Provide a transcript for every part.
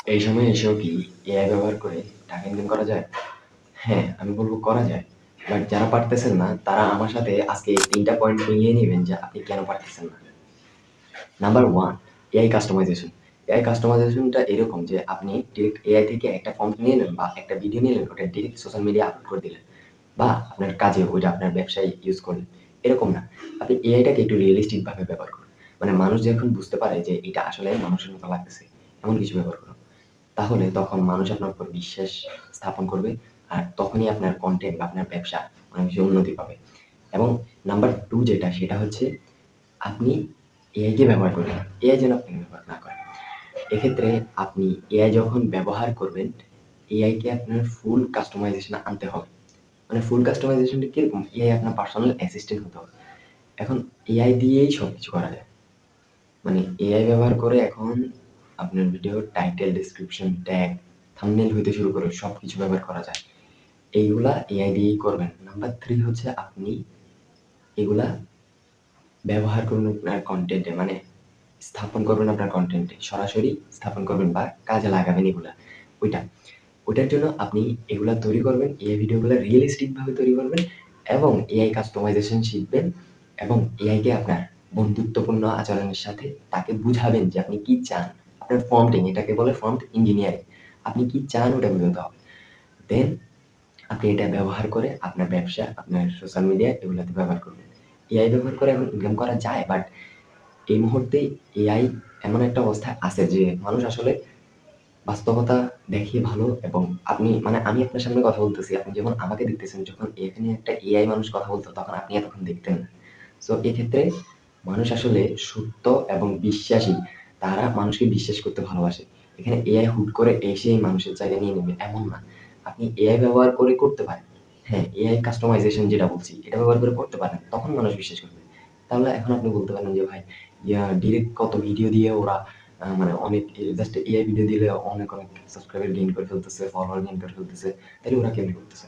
এই সময়ে এসেও কি এআই ব্যবহার করে টাকা ইনকাম করা যায়? হ্যাঁ, আমি বলব করা যায়। বাট যারা পারতেছেন না তারা আমার সাথে আজকে এই ৩ টা পয়েন্ট মিলিয়ে নিবেন যে আপনি কেন পারতেছেন না। Number 1, AI customization. এআই কাস্টমাইজেশনটা এরকম যে আপনি ডিরেক্ট এআই থেকে একটা ফন্ট নিয়ে নিলেন বা একটা ভিডিও নিলেন, ওটা ডিরেক্ট সোশ্যাল মিডিয়ায় আপলোড করে দিলেন। বা আপনার কাজে ওইটা আপনার ব্যবসায় ইউজ করলেন। এরকম না। আপনি এআইটাকে একটু রিয়ালিস্টিক ভাবে ব্যবহার করুন। মানে মানুষ যখন বুঝতে পারে যে এটা আসলে মানুষের মতো লাগতেছে, এমন কিছু ব্যবহার করুন। তাহলে তখন মানুষ আপনার উপর বিশ্বাস স্থাপন করবে। আর তখনই আপনার কনটেন্ট বা আপনার ব্যবসা অনেক বেশি উন্নতি পাবে। এবং নাম্বার 2 যেটা সেটা হচ্ছে আপনি এআইকে ব্যবহার করবেন। এআই যেন আপনাকে ব্যবহার না করে। এক্ষেত্রে আপনি এআই যখন ব্যবহার করবেন, এআইকে আপনার ফুল কাস্টমাইজেশন আনতে হবে। মানে ফুল কাস্টমাইজেশনটা কিরকম? এআই আপনার পার্সোনাল অ্যাসিস্ট্যান্ট হতে হবে। এখন এআই দিয়েই সবকিছু করা যায়। মানে এআই ব্যবহার করে এখন আপনার ভিডিওর টাইটেল, ডেসক্রিপশন, ট্যাগ, থাম্বনেইল হইতে শুরু করে সবকিছু ব্যবহার করা যায়। এইগুলা এআই দিয়েই করবেন। নাম্বার 3 হচ্ছে আপনি এগুলা ব্যবহার করুন আপনার কনটেন্টে, মানে স্থাপন করবেন আপনার কনটেন্টে। সরাসরি স্থাপন করবেন বা কাজে লাগাবেন এগুলা। ওইটা। ওইটার জন্য আপনি এগুলা তৈরি করবেন, এআই ভিডিওগুলা রিয়ালিস্টিক ভাবে তৈরি করবেন এবং এআই কাস্টমাইজেশন শিখবেন এবং এআইকে আপনার বন্ধুত্বপূর্ণ আচরণের সাথে তাকে বুঝাবেন যে আপনি কি চান। আপনার প্রম্পটিং, এটাকে বলে প্রম্পট ইঞ্জিনিয়ারিং। আপনি কি চান ওটা বোঝাতে হবে। দেন আপনি এটা ব্যবহার করে আপনার ব্যবসা, আপনার সোশ্যাল মিডিয়া এগুলাতে ব্যবহার করবেন। এআই ব্যবহার করে এখন ইনকাম করা যায়, বাট এই মুহূর্তে এআই এমন একটা অবস্থায় আছে যে মানুষ আসলে বাস্তবতা দেখে ভালো এবং আপনি মানে আমি আপনার সামনে কথা বলতেছি, আপনি যেমন আমাকে দেখতেছেন, যখন এখানে একটা এআই মানুষ কথা বলতো তখন আপনি এতক্ষণ দেখতেন না। সো এক্ষেত্রে মানুষ আসলে সত্য এবং বিশ্বাসী, তারা মানুষকে বিশ্বাস করতে ভালোবাসে। এখানে এআই হুট করে এসেই মানুষের জায়গা নিয়ে নেবে এমন না। আপনি এআই ব্যবহার করে করতে পারেন। হ্যাঁ, এআই কাস্টমাইজেশন যেটা বলছি এটা ব্যবহার করে করতে পারেন। তখন মানুষ বিশ্বাস করবে। তাহলে এখন আপনি বলতে পারেন যে ভাই ডিরেক্ট কত ভিডিও দিয়ে ওরা মানে অনেক জাস্ট এআই ভিডিও দিলে অনেক সাবস্ক্রাইবার গেইন করে ফেলতেছে, ফলোয়ার গেইন করে ফেলতেছে। তাইলে ওরা কেমনে করতেছে?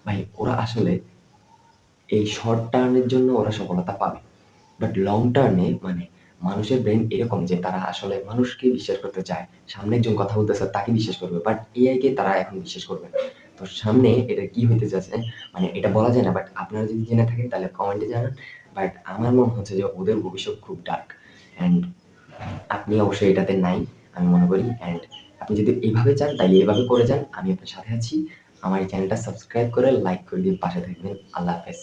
ভাই ওরা আসলে এই শর্ট টার্মের জন্য ওরা সফলতা পাবে। বাট লং টার্মে মানে মানুষের ব্রেন এরকম যে তারা আসলে মানুষকে বিশ্বাস করতে চায়। সামনে একজন কথা বলতেছে তাকে বিশ্বাস করবে। বাট এআই কে তারা এখন বিশ্বাস করবে না। তো সামনে এটা কি হইতে যাচ্ছে মানে এটা বলা যায় না। বাট আপনারা যদি জেনে থাকেন তাহলে কমেন্টে জানান। বাট আমার মনে হচ্ছে যে ওদের ভবিষ্যৎ খুব ডার্ক। অ্যান্ড আপনি অবশ্যই এটাতে নাই আমি মনে করি। অ্যান্ড আপনি যদি এভাবে চান তাইলে এভাবে করে যান। আমি আপনার সাথে আছি। আমার এই চ্যানেলটা সাবস্ক্রাইব করে লাইক করে দিয়ে পাশে থাকবেন। আল্লাহ হাফেজ।